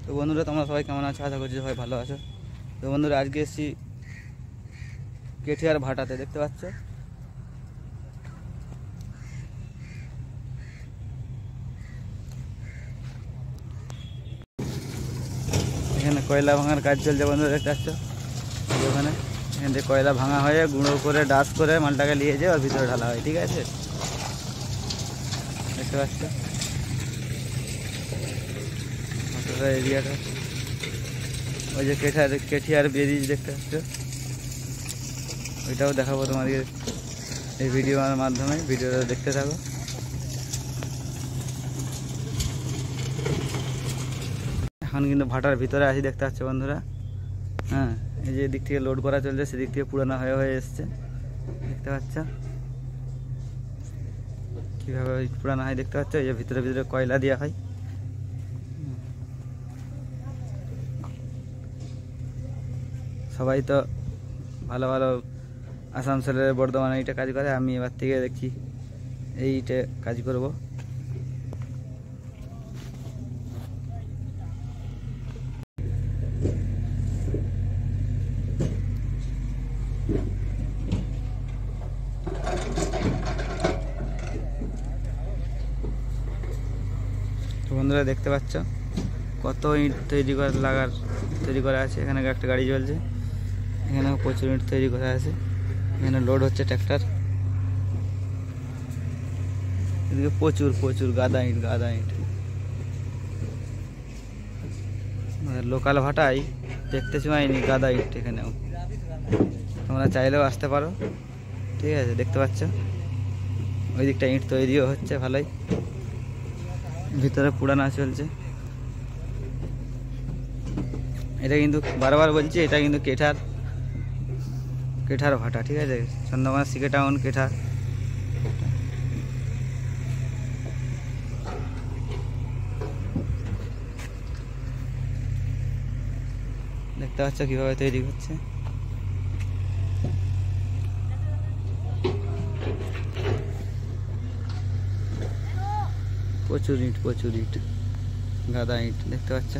তো বন্ধুরা তোমরা সবাই কেমন আছো? আশা করছি সবাই ভালো আছো। তো বন্ধুরা আজকে এসেছি কেঠিয়ার ভাটাতে, দেখতে পাচ্ছ। এখানে কয়লা ভাঙার কাজ চলছে বন্ধুরা, দেখতে পাচ্ছ। ওখানে এখান থেকে কয়লা ভাঙা হয়ে গুঁড়ো করে ডাস্ট করে মালটাকে নিয়ে যায় আর ভিতরে ঢালা হয়, ঠিক আছে, দেখতে পাচ্ছ এরিয়াটা। ওই যে কেঠিয়ার ব্রিজ দেখতে পাচ্ছ, ওইটাও দেখাবো তোমাদের এই ভিডিওর মাধ্যমে। ভিডিওটা দেখতে থাকো। এখন কিন্তু ভাটার ভিতরে আছি, দেখতে পাচ্ছ বন্ধুরা। হ্যাঁ, এই যে দিক থেকে লোড করা চলছে, সেদিক থেকে পুরানো হয়ে এসছে, দেখতে পাচ্ছ কীভাবে পুরানো হয়, দেখতে পাচ্ছ। এই যে ভিতরে ভিতরে কয়লা দেওয়া হয়। সবাই তো ভালো ভালো আসানসোলের বর্ধমানে এইটা কাজ করে, আমি এবার থেকে দেখছি এইটা কাজ করব। তো বন্ধুরা দেখতে পাচ্ছ কত ইট তৈরি করা আছে। এখানে একটা গাড়ি চলছে, এখানেও প্রচুর ইট তৈরি করা আছে। এখানে লোড হচ্ছে ট্র্যাক্টর। এদিকে প্রচুর প্রচুর গাদা ইট লোকাল ভাটায় দেখতে পাইনি গাদা ইট। এখানেও তোমরা চাইলেও আসতে পারো, ঠিক আছে, দেখতে পাচ্ছ। ওই দিকটা ইট তৈরিও হচ্ছে ভালোই, ভিতরে পুরানা চলছে। এটা কিন্তু বারবার বলছি, এটা কিন্তু কেঠার ভাটা, ঠিক আছে, চন্দ্রকোনা সিকে টাউন কেঠার। দেখতে পাচ্ছ কিভাবে তৈরি করছে। প্রচুর ইট গাদা ইট, দেখতে পাচ্ছ।